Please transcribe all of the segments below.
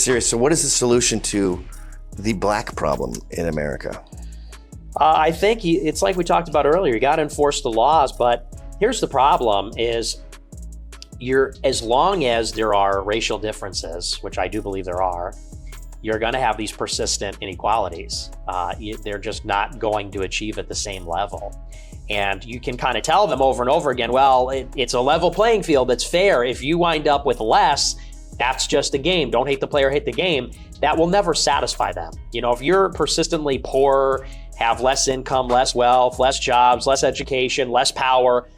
Serious. So what is the solution to the black problem in America? I think it's like we talked about earlier. You got to enforce the laws, but here's the problem: is as long as there are racial differences, which I do believe there are, you're going to have these persistent inequalities. They're just not going to achieve at the same level. And you can kind of tell them over and over again, well, it's a level playing field. It's fair. If you wind up with less, that's just a game. Don't hate the player, hate the game. That will never satisfy them. If you're persistently poor, have less income, less wealth, less jobs, less education, less power.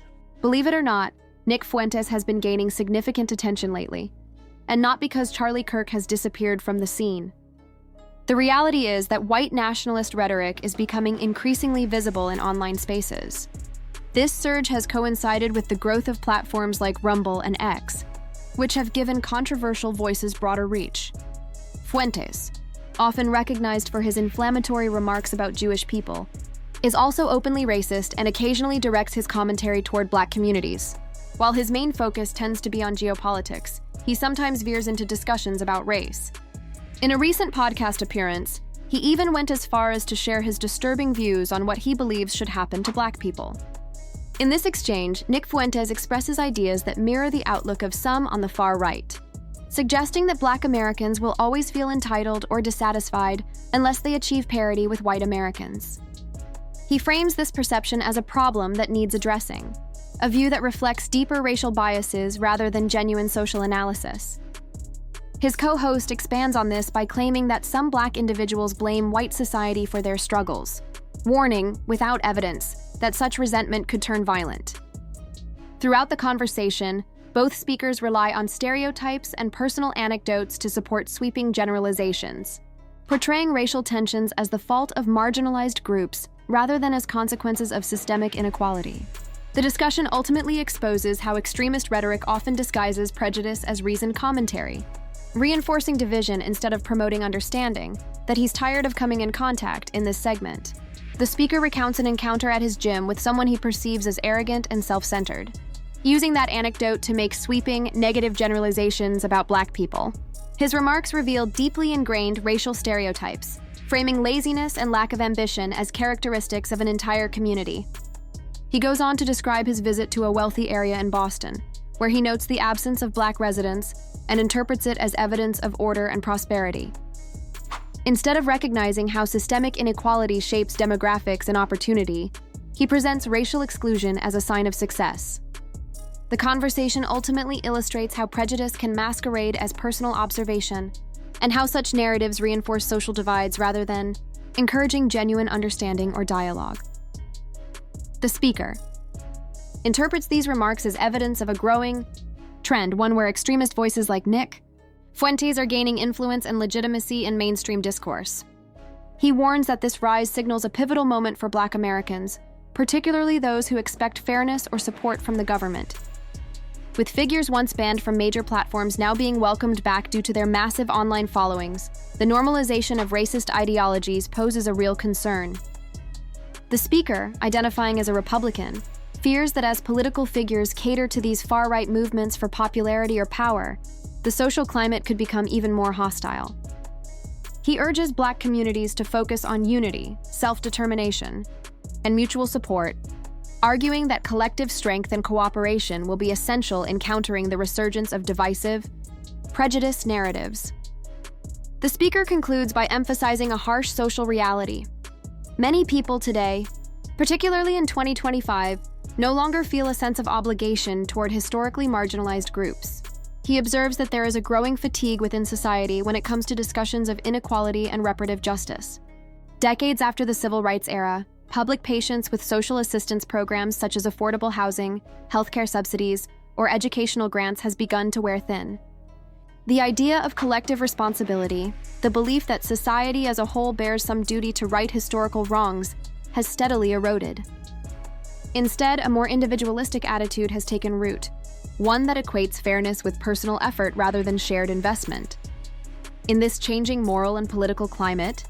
Believe it or not, Nick Fuentes has been gaining significant attention lately. And not because Charlie Kirk has disappeared from the scene. The reality is that white nationalist rhetoric is becoming increasingly visible in online spaces. This surge has coincided with the growth of platforms like Rumble and X, which have given controversial voices broader reach. Fuentes, often recognized for his inflammatory remarks about Jewish people, is also openly racist and occasionally directs his commentary toward black communities. While his main focus tends to be on geopolitics, he sometimes veers into discussions about race. In a recent podcast appearance, he even went as far as to share his disturbing views on what he believes should happen to black people. In this exchange, Nick Fuentes expresses ideas that mirror the outlook of some on the far right, suggesting that black Americans will always feel entitled or dissatisfied unless they achieve parity with white Americans. He frames this perception as a problem that needs addressing, a view that reflects deeper racial biases rather than genuine social analysis. His co-host expands on this by claiming that some black individuals blame white society for their struggles, warning, without evidence, that such resentment could turn violent. Throughout the conversation, both speakers rely on stereotypes and personal anecdotes to support sweeping generalizations, portraying racial tensions as the fault of marginalized groups rather than as consequences of systemic inequality. The discussion ultimately exposes how extremist rhetoric often disguises prejudice as reasoned commentary, reinforcing division instead of promoting understanding, that he's tired of coming in contact in this segment. The speaker recounts an encounter at his gym with someone he perceives as arrogant and self-centered, using that anecdote to make sweeping, negative generalizations about black people. His remarks reveal deeply ingrained racial stereotypes, framing laziness and lack of ambition as characteristics of an entire community. He goes on to describe his visit to a wealthy area in Boston, where he notes the absence of black residents and interprets it as evidence of order and prosperity. Instead of recognizing how systemic inequality shapes demographics and opportunity, he presents racial exclusion as a sign of success. The conversation ultimately illustrates how prejudice can masquerade as personal observation, and how such narratives reinforce social divides rather than encouraging genuine understanding or dialogue. The speaker interprets these remarks as evidence of a growing trend, one where extremist voices like Nick Fuentes are gaining influence and legitimacy in mainstream discourse. He warns that this rise signals a pivotal moment for Black Americans, particularly those who expect fairness or support from the government. With figures once banned from major platforms now being welcomed back due to their massive online followings, the normalization of racist ideologies poses a real concern. The speaker, identifying as a Republican, fears that as political figures cater to these far-right movements for popularity or power, the social climate could become even more hostile. He urges Black communities to focus on unity, self-determination, and mutual support, arguing that collective strength and cooperation will be essential in countering the resurgence of divisive, prejudiced narratives. The speaker concludes by emphasizing a harsh social reality. Many people today, particularly in 2025, no longer feel a sense of obligation toward historically marginalized groups. He observes that there is a growing fatigue within society when it comes to discussions of inequality and reparative justice. Decades after the civil rights era, public patience with social assistance programs such as affordable housing, healthcare subsidies, or educational grants has begun to wear thin. The idea of collective responsibility, the belief that society as a whole bears some duty to right historical wrongs, has steadily eroded. Instead, a more individualistic attitude has taken root, one that equates fairness with personal effort rather than shared investment. In this changing moral and political climate,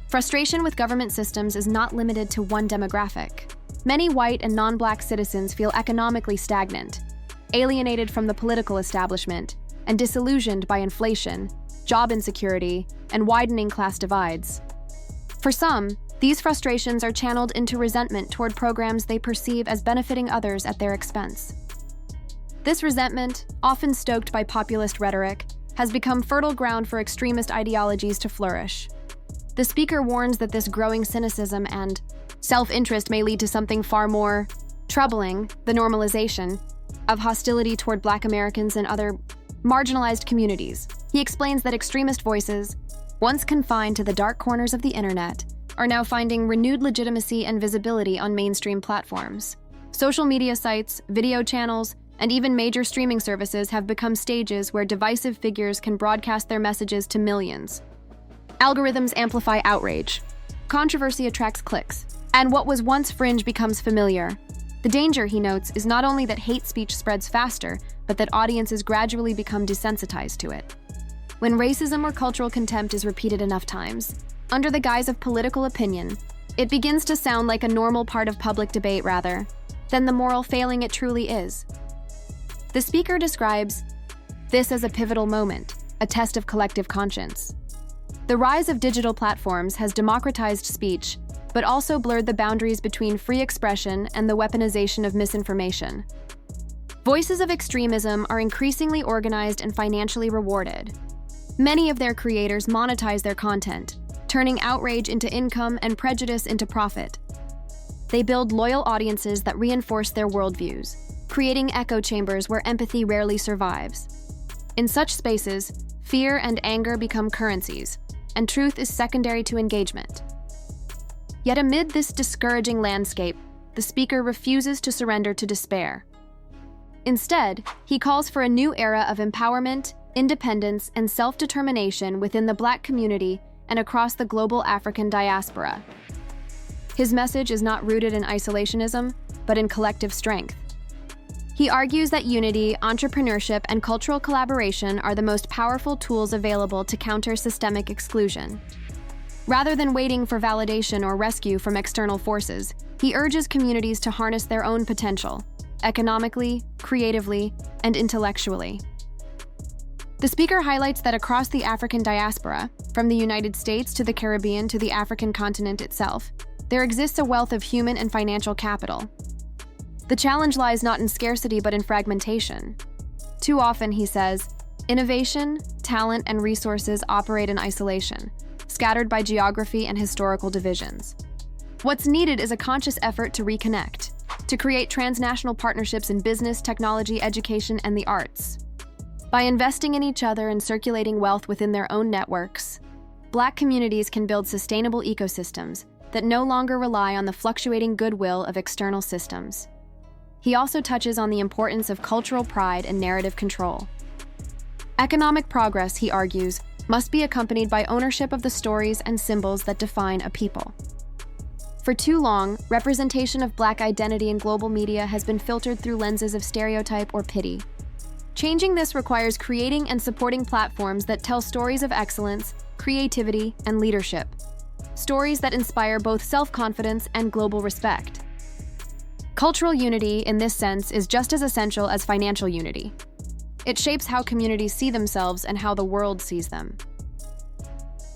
frustration with government systems is not limited to one demographic. Many white and non-Black citizens feel economically stagnant, alienated from the political establishment, and disillusioned by inflation, job insecurity, and widening class divides. For some, these frustrations are channeled into resentment toward programs they perceive as benefiting others at their expense. This resentment, often stoked by populist rhetoric, has become fertile ground for extremist ideologies to flourish. The speaker warns that this growing cynicism and self-interest may lead to something far more troubling, the normalization of hostility toward Black Americans and other marginalized communities. He explains that extremist voices, once confined to the dark corners of the internet, are now finding renewed legitimacy and visibility on mainstream platforms. Social media sites, video channels, and even major streaming services have become stages where divisive figures can broadcast their messages to millions. Algorithms amplify outrage. Controversy attracts clicks, and what was once fringe becomes familiar. The danger, he notes, is not only that hate speech spreads faster, but that audiences gradually become desensitized to it. When racism or cultural contempt is repeated enough times, under the guise of political opinion, it begins to sound like a normal part of public debate rather than the moral failing it truly is. The speaker describes this as a pivotal moment, a test of collective conscience. The rise of digital platforms has democratized speech, but also blurred the boundaries between free expression and the weaponization of misinformation. Voices of extremism are increasingly organized and financially rewarded. Many of their creators monetize their content, turning outrage into income and prejudice into profit. They build loyal audiences that reinforce their worldviews, creating echo chambers where empathy rarely survives. In such spaces, fear and anger become currencies, and truth is secondary to engagement. Yet amid this discouraging landscape, the speaker refuses to surrender to despair. Instead, he calls for a new era of empowerment, independence, and self-determination within the Black community and across the global African diaspora. His message is not rooted in isolationism, but in collective strength. He argues that unity, entrepreneurship, and cultural collaboration are the most powerful tools available to counter systemic exclusion. Rather than waiting for validation or rescue from external forces, he urges communities to harness their own potential, economically, creatively, and intellectually. The speaker highlights that across the African diaspora, from the United States to the Caribbean to the African continent itself, there exists a wealth of human and financial capital. The challenge lies not in scarcity but in fragmentation. Too often, he says, innovation, talent, and resources operate in isolation, scattered by geography and historical divisions. What's needed is a conscious effort to reconnect, to create transnational partnerships in business, technology, education, and the arts. By investing in each other and circulating wealth within their own networks, Black communities can build sustainable ecosystems that no longer rely on the fluctuating goodwill of external systems. He also touches on the importance of cultural pride and narrative control. Economic progress, he argues, must be accompanied by ownership of the stories and symbols that define a people. For too long, representation of Black identity in global media has been filtered through lenses of stereotype or pity. Changing this requires creating and supporting platforms that tell stories of excellence, creativity, and leadership. Stories that inspire both self-confidence and global respect. Cultural unity, in this sense, is just as essential as financial unity. It shapes how communities see themselves and how the world sees them.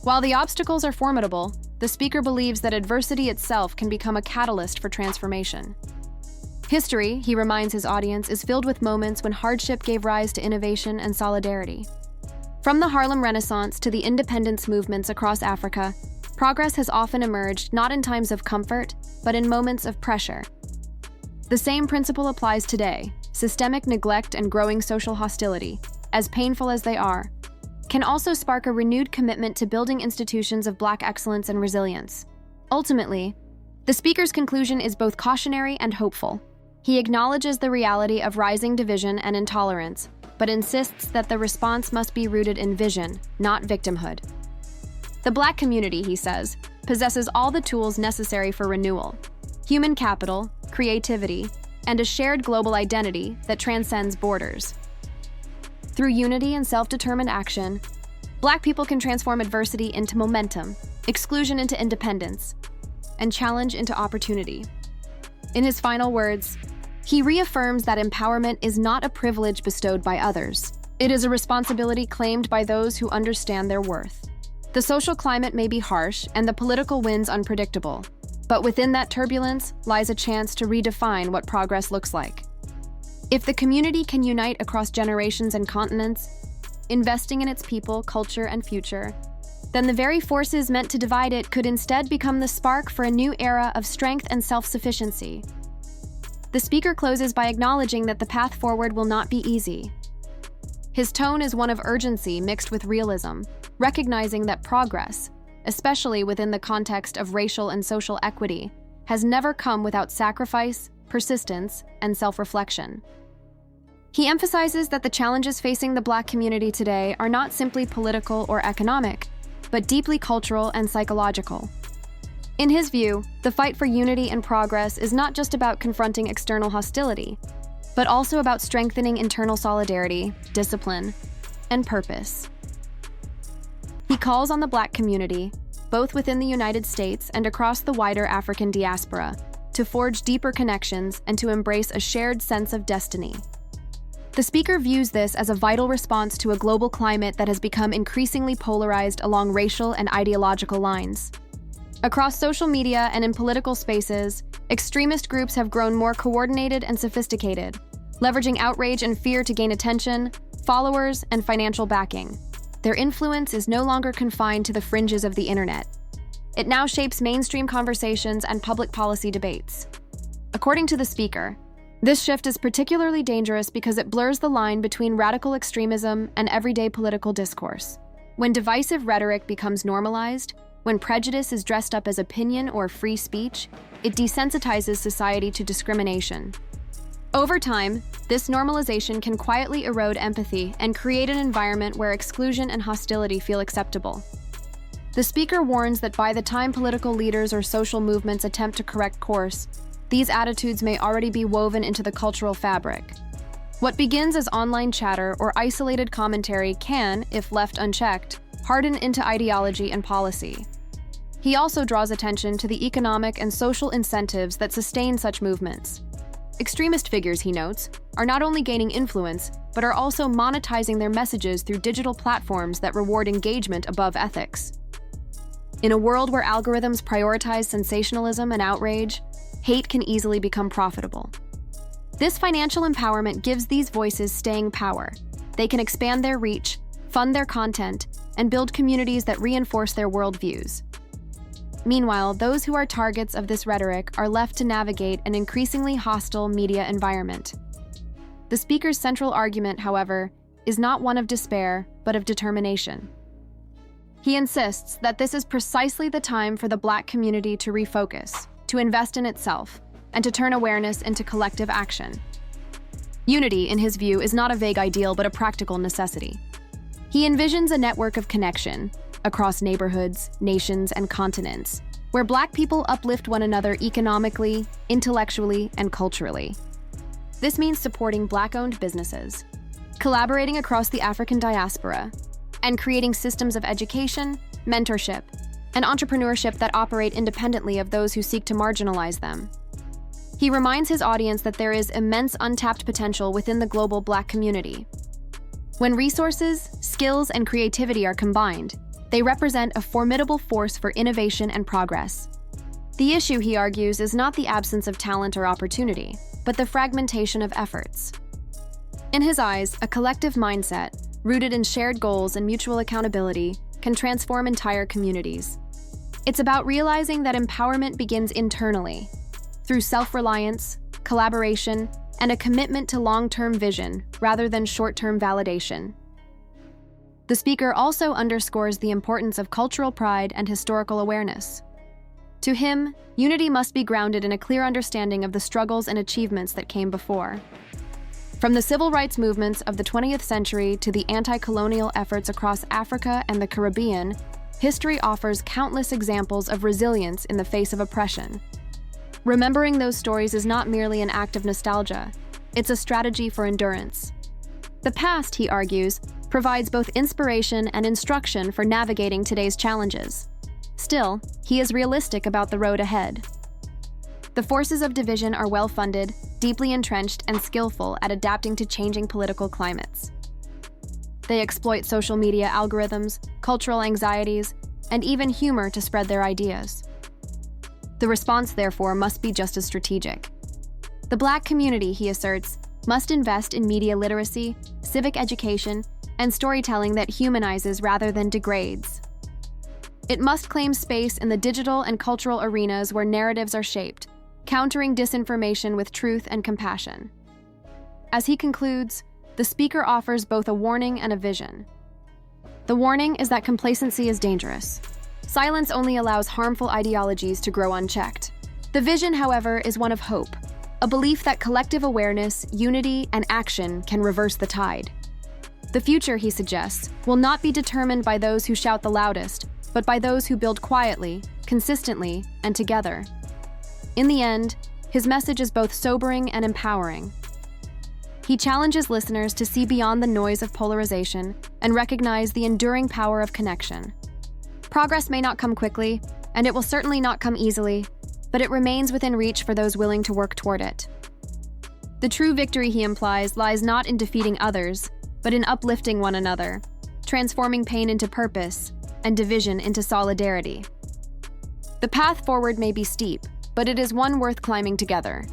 While the obstacles are formidable, the speaker believes that adversity itself can become a catalyst for transformation. History, he reminds his audience, is filled with moments when hardship gave rise to innovation and solidarity. From the Harlem Renaissance to the independence movements across Africa, progress has often emerged not in times of comfort, but in moments of pressure. The same principle applies today. Systemic neglect and growing social hostility, as painful as they are, can also spark a renewed commitment to building institutions of Black excellence and resilience. Ultimately, the speaker's conclusion is both cautionary and hopeful. He acknowledges the reality of rising division and intolerance, but insists that the response must be rooted in vision, not victimhood. The Black community, he says, possesses all the tools necessary for renewal: human capital, creativity, and a shared global identity that transcends borders. Through unity and self-determined action, Black people can transform adversity into momentum, exclusion into independence, and challenge into opportunity. In his final words, he reaffirms that empowerment is not a privilege bestowed by others. It is a responsibility claimed by those who understand their worth. The social climate may be harsh and the political winds unpredictable, but within that turbulence lies a chance to redefine what progress looks like. If the community can unite across generations and continents, investing in its people, culture, and future, then the very forces meant to divide it could instead become the spark for a new era of strength and self-sufficiency. The speaker closes by acknowledging that the path forward will not be easy. His tone is one of urgency mixed with realism, recognizing that progress, especially within the context of racial and social equity, has never come without sacrifice, persistence, and self-reflection. He emphasizes that the challenges facing the Black community today are not simply political or economic, but deeply cultural and psychological. In his view, the fight for unity and progress is not just about confronting external hostility, but also about strengthening internal solidarity, discipline, and purpose. He calls on the Black community, both within the United States and across the wider African diaspora, to forge deeper connections and to embrace a shared sense of destiny. The speaker views this as a vital response to a global climate that has become increasingly polarized along racial and ideological lines. Across social media and in political spaces, extremist groups have grown more coordinated and sophisticated, leveraging outrage and fear to gain attention, followers, and financial backing. Their influence is no longer confined to the fringes of the internet. It now shapes mainstream conversations and public policy debates. According to the speaker, this shift is particularly dangerous because it blurs the line between radical extremism and everyday political discourse. When divisive rhetoric becomes normalized, when prejudice is dressed up as opinion or free speech, it desensitizes society to discrimination. Over time, this normalization can quietly erode empathy and create an environment where exclusion and hostility feel acceptable. The speaker warns that by the time political leaders or social movements attempt to correct course, these attitudes may already be woven into the cultural fabric. What begins as online chatter or isolated commentary can, if left unchecked, harden into ideology and policy. He also draws attention to the economic and social incentives that sustain such movements. Extremist figures, he notes, are not only gaining influence, but are also monetizing their messages through digital platforms that reward engagement above ethics. In a world where algorithms prioritize sensationalism and outrage, hate can easily become profitable. This financial empowerment gives these voices staying power. They can expand their reach, fund their content, and build communities that reinforce their worldviews. Meanwhile, those who are targets of this rhetoric are left to navigate an increasingly hostile media environment. The speaker's central argument, however, is not one of despair, but of determination. He insists that this is precisely the time for the Black community to refocus, to invest in itself, and to turn awareness into collective action. Unity, in his view, is not a vague ideal but a practical necessity. He envisions a network of connection across neighborhoods, nations, and continents, where Black people uplift one another economically, intellectually, and culturally. This means supporting Black-owned businesses, collaborating across the African diaspora, and creating systems of education, mentorship, and entrepreneurship that operate independently of those who seek to marginalize them. He reminds his audience that there is immense untapped potential within the global Black community. When resources, skills, and creativity are combined, they represent a formidable force for innovation and progress. The issue, he argues, is not the absence of talent or opportunity, but the fragmentation of efforts. In his eyes, a collective mindset, rooted in shared goals and mutual accountability, can transform entire communities. It's about realizing that empowerment begins internally, through self-reliance, collaboration, and a commitment to long-term vision rather than short-term validation. The speaker also underscores the importance of cultural pride and historical awareness. To him, unity must be grounded in a clear understanding of the struggles and achievements that came before. From the civil rights movements of the 20th century to the anti-colonial efforts across Africa and the Caribbean, history offers countless examples of resilience in the face of oppression. Remembering those stories is not merely an act of nostalgia, it's a strategy for endurance. The past, he argues, provides both inspiration and instruction for navigating today's challenges. Still, he is realistic about the road ahead. The forces of division are well-funded, deeply entrenched, and skillful at adapting to changing political climates. They exploit social media algorithms, cultural anxieties, and even humor to spread their ideas. The response, therefore, must be just as strategic. The Black community, he asserts, must invest in media literacy, civic education, and storytelling that humanizes rather than degrades. It must claim space in the digital and cultural arenas where narratives are shaped, countering disinformation with truth and compassion. As he concludes, the speaker offers both a warning and a vision. The warning is that complacency is dangerous. Silence only allows harmful ideologies to grow unchecked. The vision, however, is one of hope, a belief that collective awareness, unity, and action can reverse the tide. The future, he suggests, will not be determined by those who shout the loudest, but by those who build quietly, consistently, and together. In the end, his message is both sobering and empowering. He challenges listeners to see beyond the noise of polarization and recognize the enduring power of connection. Progress may not come quickly, and it will certainly not come easily, but it remains within reach for those willing to work toward it. The true victory, he implies, lies not in defeating others, but in uplifting one another, transforming pain into purpose and division into solidarity. The path forward may be steep, but it is one worth climbing together.